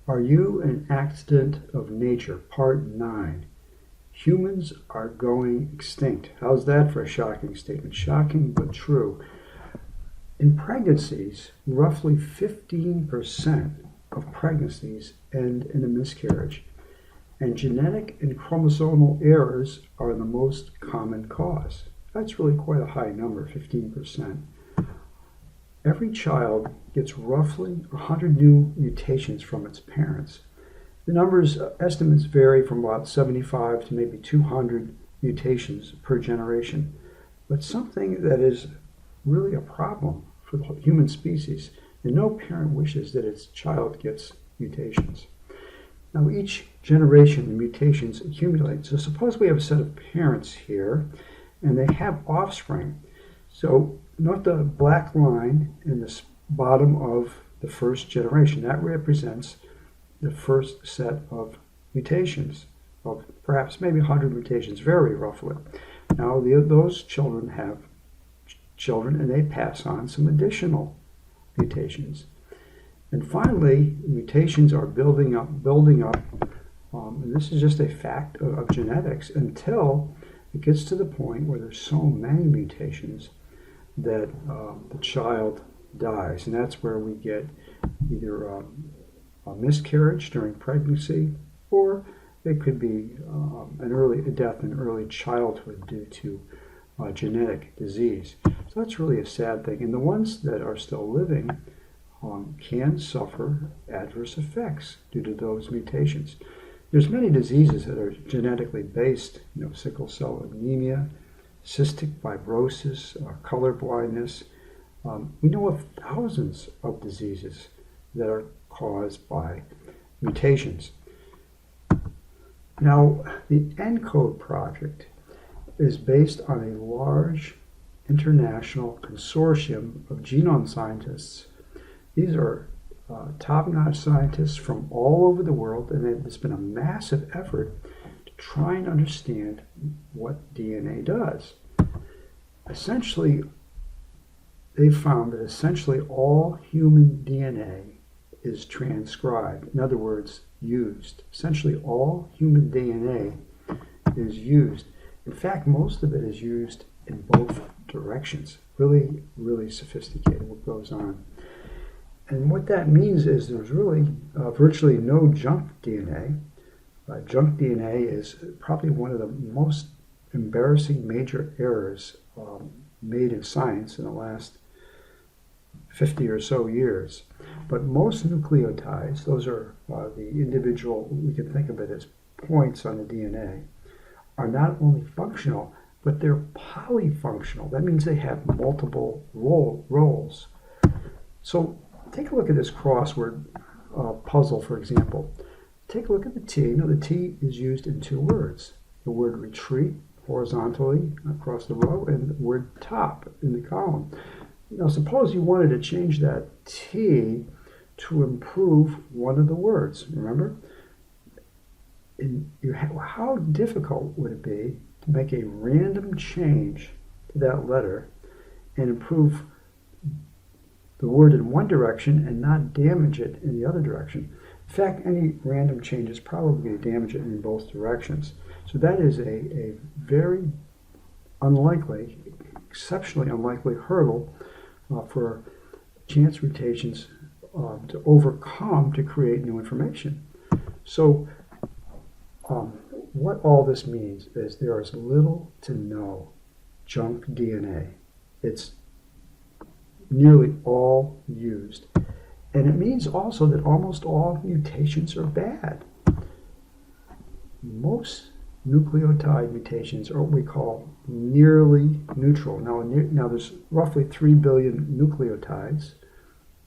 Are you an accident of nature? Part 9. Humans are going extinct. How's that for a shocking statement? Shocking but true. In pregnancies, roughly 15% of pregnancies end in a miscarriage, and genetic and chromosomal errors are the most common cause. That's really quite a high number, 15%. Every child gets roughly 100 new mutations from its parents. The estimates vary from about 75 to maybe 200 mutations per generation. But something that is really a problem for the human species, and no parent wishes that its child gets mutations. Now, each generation, the mutations accumulate. So suppose we have a set of parents here, and they have offspring. So note the black line in the bottom of the first generation. That represents the first set of mutations, of perhaps maybe 100 mutations, very roughly. Now those children have children, and they pass on some additional mutations. And finally, mutations are building up, and this is just a fact of genetics, until it gets to the point where there's so many mutations that the child dies. And that's where we get either a miscarriage during pregnancy, or it could be a death in early childhood due to genetic disease. So that's really a sad thing. And the ones that are still living can suffer adverse effects due to those mutations. There's many diseases that are genetically based, sickle cell anemia, cystic fibrosis, color blindness. We know of thousands of diseases that are caused by mutations. Now, the ENCODE project is based on a large international consortium of genome scientists. These are top-notch scientists from all over the world, and it's been a massive effort to try and understand what DNA does. Essentially, they found that essentially all human DNA is transcribed. In other words, used. Essentially all human DNA is used. In fact, most of it is used in both directions. Really, really sophisticated what goes on. And what that means is there's really virtually no junk DNA. Junk DNA is probably one of the most embarrassing major errors made in science in the last 50 or so years. But most nucleotides, those are the individual, we can think of it as points on the DNA, are not only functional, but they're polyfunctional. That means they have multiple roles. So take a look at this crossword puzzle, for example. Take a look at the T. Now, the T is used in two words. The word retreat, horizontally across the row, and the word top in the column. Now, suppose you wanted to change that T to improve one of the words. Remember? How difficult would it be to make a random change to that letter and improve the word in one direction and not damage it in the other direction? In fact, any random change is probably going to damage it in both directions. So that is a very unlikely, exceptionally unlikely hurdle for chance mutations to overcome to create new information. So what all this means is there is little to no junk DNA. It's nearly all used. And it means also that almost all mutations are bad. Most nucleotide mutations are what we call nearly neutral. Now there's roughly 3 billion nucleotides,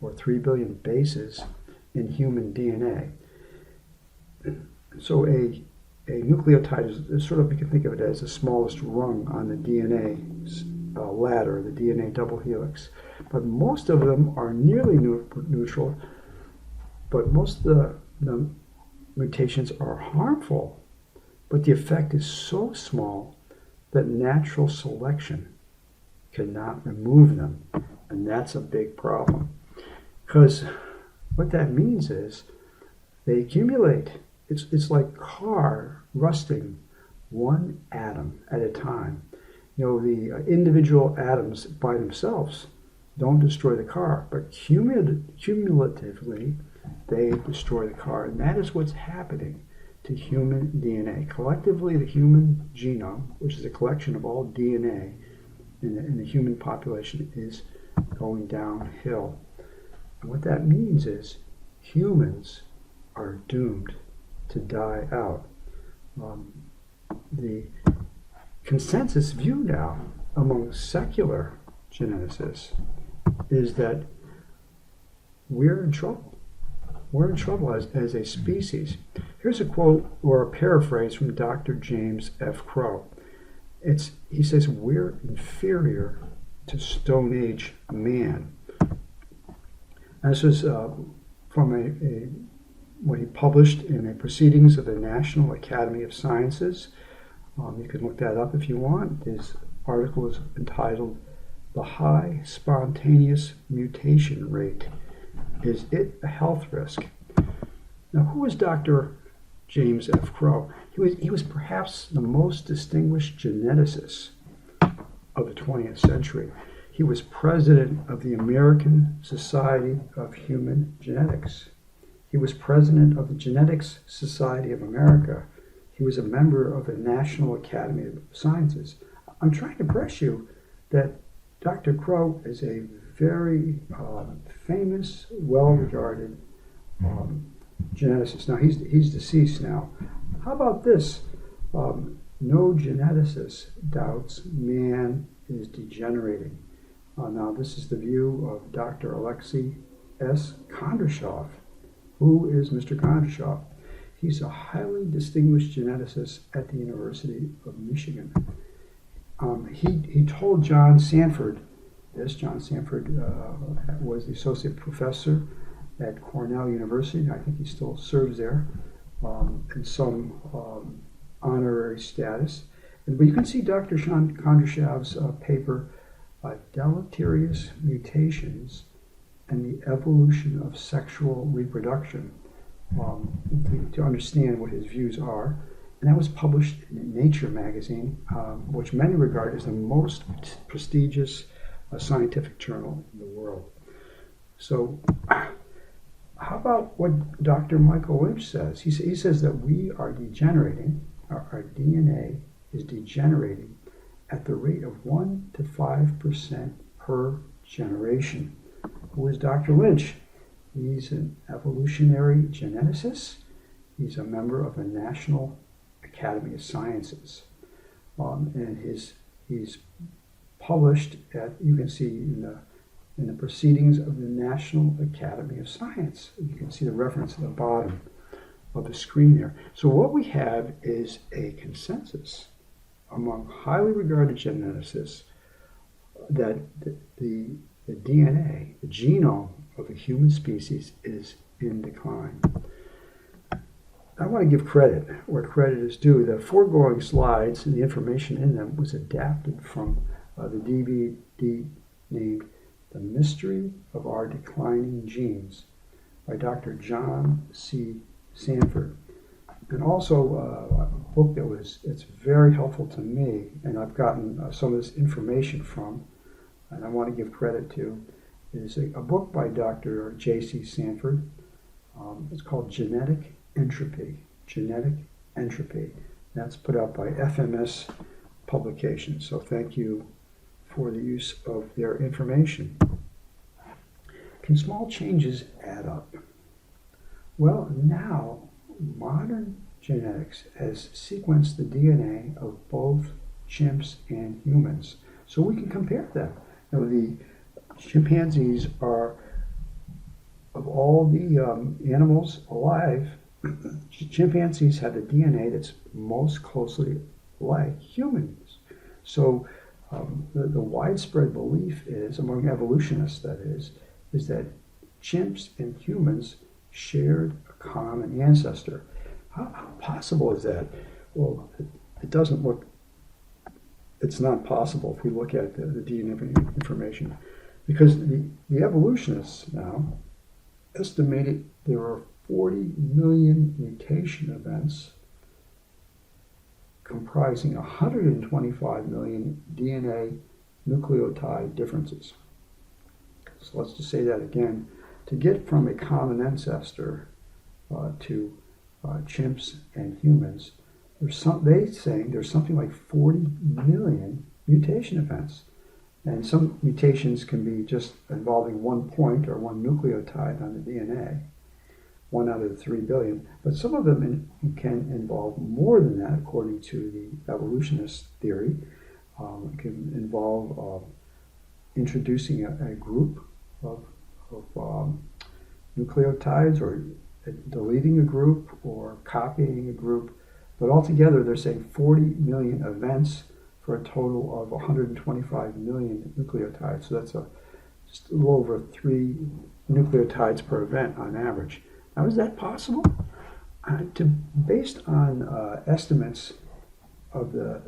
or 3 billion bases, in human DNA. So a nucleotide is sort of, you can think of it as the smallest rung on the DNA ladder, the DNA double helix. But most of them are nearly neutral, but most of the mutations are harmful. But the effect is so small that natural selection cannot remove them. And that's a big problem. Because what that means is They accumulate. It's like car rusting one atom at a time. The individual atoms by themselves don't destroy the car, but cumulatively they destroy the car. And that is what's happening to human DNA. Collectively, the human genome, which is a collection of all DNA in the human population, is going downhill. And what that means is humans are doomed to die out. The consensus view now among secular geneticists is that we're in trouble. We're in trouble as a species. Here's a quote or a paraphrase from Dr. James F. Crow. He says, we're inferior to Stone Age man. And this is from what he published in the Proceedings of the National Academy of Sciences. You can look that up if you want. His article is entitled, "The High Spontaneous Mutation Rate. Is it a health risk?" Now, who was Dr. James F. Crow? He was perhaps the most distinguished geneticist of the 20th century. He was president of the American Society of Human Genetics. He was president of the Genetics Society of America. He was a member of the National Academy of Sciences. I'm trying to press you that Dr. Crow is a very famous, well-regarded geneticist. Now, he's deceased now. How about this? No geneticist doubts man is degenerating. Now, this is the view of Dr. Alexei S. Kondroshov. Who is Mr. Kondroshov? He's a highly distinguished geneticist at the University of Michigan. He told John Sanford, John Sanford was the associate professor at Cornell University. I think he still serves there in some honorary status. But you can see Dr. Sean Kondroshov's paper, Deleterious Mutations and the Evolution of Sexual Reproduction, to understand what his views are. And that was published in Nature magazine, which many regard as the most prestigious scientific journal in the world. So how about what Dr. Michael Lynch says? He says that we are degenerating, our DNA is degenerating at the rate of 1 to 5% per generation. Who is Dr. Lynch? He's an evolutionary geneticist. He's a member of the National Academy of Sciences. And he's published you can see in the Proceedings of the National Academy of Science. You can see the reference at the bottom of the screen there. So what we have is a consensus among highly regarded geneticists that the DNA, the genome of the human species is in decline. I want to give credit where credit is due. The foregoing slides and the information in them was adapted from the DVD named The Mystery of Our Declining Genes by Dr. John C. Sanford. And also a book it's very helpful to me, and I've gotten some of this information from, and I want to give credit to, is a book by Dr. J.C. Sanford. It's called Genetic Entropy. Genetic Entropy. That's put out by FMS Publications. So thank you for the use of their information. Can small changes add up? Well, now modern genetics has sequenced the DNA of both chimps and humans, so we can compare them. The chimpanzees are, of all the animals alive, chimpanzees have the DNA that's most closely like humans. So the widespread belief is, among evolutionists that is that chimps and humans shared a common ancestor. How possible is that? Well, it doesn't look, it's not possible if we look at the DNA information, because the evolutionists now estimated there are 40 million mutation events comprising 125 million DNA nucleotide differences. So let's just say that again. To get from a common ancestor to chimps and humans, they say there's something like 40 million mutation events. And some mutations can be just involving one point or one nucleotide on the DNA, 1 out of the 3 billion. But some of them can involve more than that, according to the evolutionist theory. It can involve introducing a group of nucleotides, or deleting a group, or copying a group. But altogether, they're saying 40 million events for a total of 125 million nucleotides. So that's just a little over 3 nucleotides per event on average. Now, is that possible? Based on estimates of the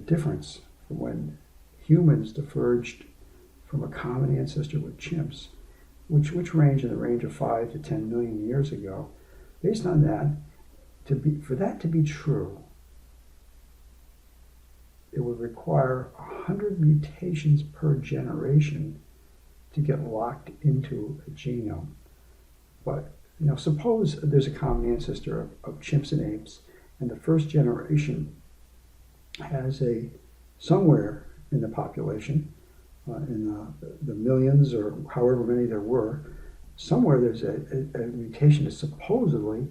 difference from when humans diverged from a common ancestor with chimps, which range in the range of 5 to 10 million years ago, based on that, for that to be true, it would require 100 mutations per generation to get locked into a genome. But suppose there's a common ancestor of chimps and apes, and the first generation has somewhere in the population, in the millions or however many there were, somewhere there's a mutation that's supposedly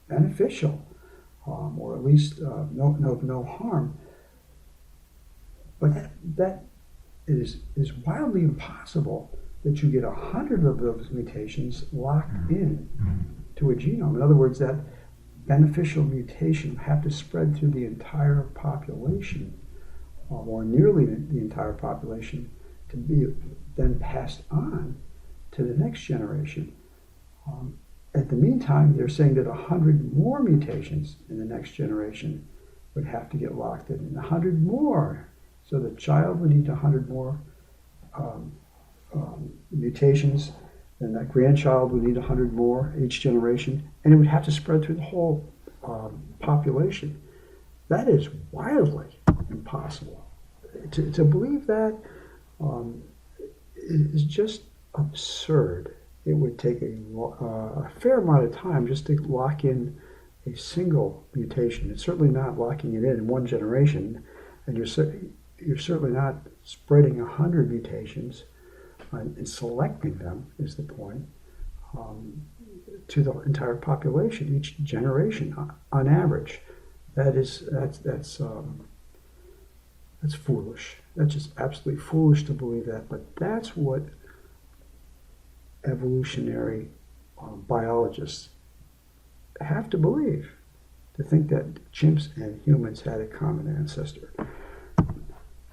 beneficial, or at least no harm. But that is wildly impossible that you get 100 of those mutations locked in to a genome. In other words, that beneficial mutation have to spread through the entire population, or nearly the entire population, to be then passed on to the next generation. At the meantime, they're saying that 100 more mutations in the next generation would have to get locked in, and 100 more. So the child would need 100 more mutations, and that grandchild would need 100 more each generation, and it would have to spread through the whole population. That is wildly impossible. To believe that is just absurd. It would take a fair amount of time just to lock in a single mutation. It's certainly not locking it in one generation, and you're certainly not spreading 100 mutations and selecting them, is the point, to the entire population, each generation on average. That's foolish. That's just absolutely foolish to believe that. But that's what evolutionary biologists have to believe, to think that chimps and humans had a common ancestor.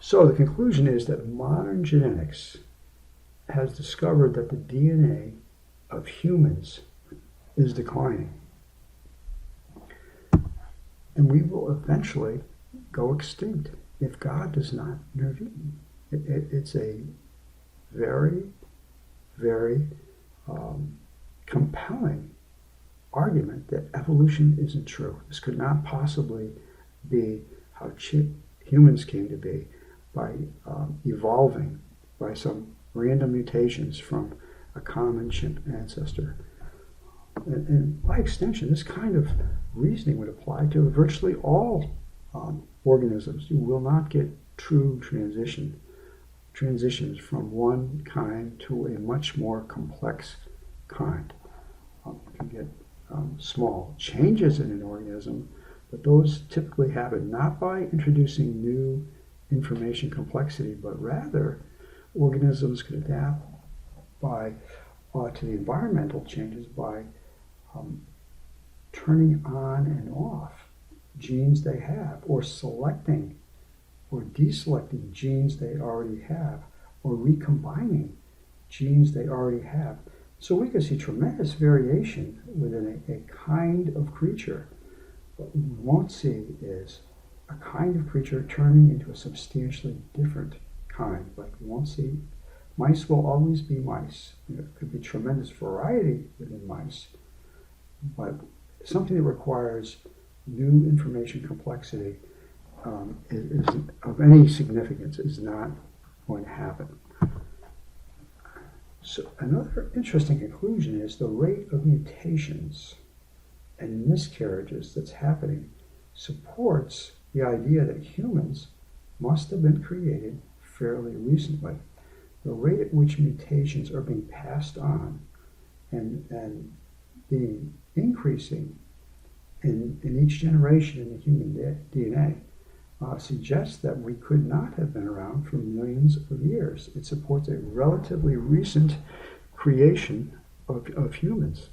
So the conclusion is that modern genetics has discovered that the DNA of humans is declining. And we will eventually go extinct if God does not intervene. It's a very, very compelling argument that evolution isn't true. This could not possibly be how humans came to be, by evolving by some random mutations from a common chimp ancestor. And by extension, this kind of reasoning would apply to virtually all organisms. You will not get true transitions from one kind to a much more complex kind. You can get small changes in an organism, but those typically happen not by introducing new information complexity, but rather organisms can adapt to the environmental changes by turning on and off genes they have, or selecting or deselecting genes they already have, or recombining genes they already have. So we can see tremendous variation within a kind of creature. What we won't see is a kind of creature turning into a substantially different kind. Like we won't see, mice will always be mice. There could be tremendous variety within mice, but something that requires new information complexity is of any significance is not going to happen. So another interesting conclusion is the rate of mutations and miscarriages that's happening supports the idea that humans must have been created fairly recently. The rate at which mutations are being passed on and being increasing in each generation in the human DNA suggests that we could not have been around for millions of years. It supports a relatively recent creation of humans.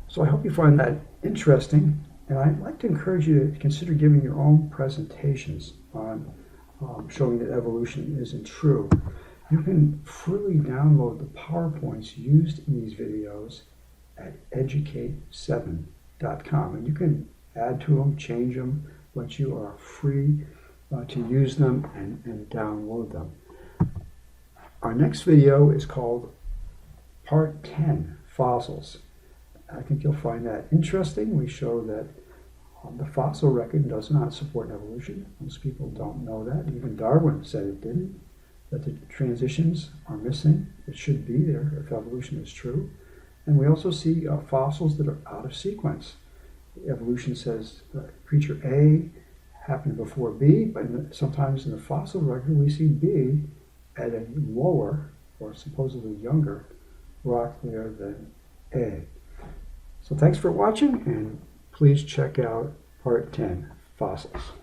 So I hope you find that interesting, and I'd like to encourage you to consider giving your own presentations on showing that evolution isn't true. You can freely download the PowerPoints used in these videos at educate7.com, and you can add to them, change them, but you are free to use them and download them. Our next video is called Part 10, Fossils. I think you'll find that interesting. We show that the fossil record does not support evolution. Most people don't know that. Even Darwin said it didn't, that the transitions are missing. It should be there if evolution is true. And we also see fossils that are out of sequence. Evolution says creature A happened before B, but sometimes in the fossil record we see B at a lower or supposedly younger rock layer than A. So thanks for watching, and please check out Part 10, Fossils.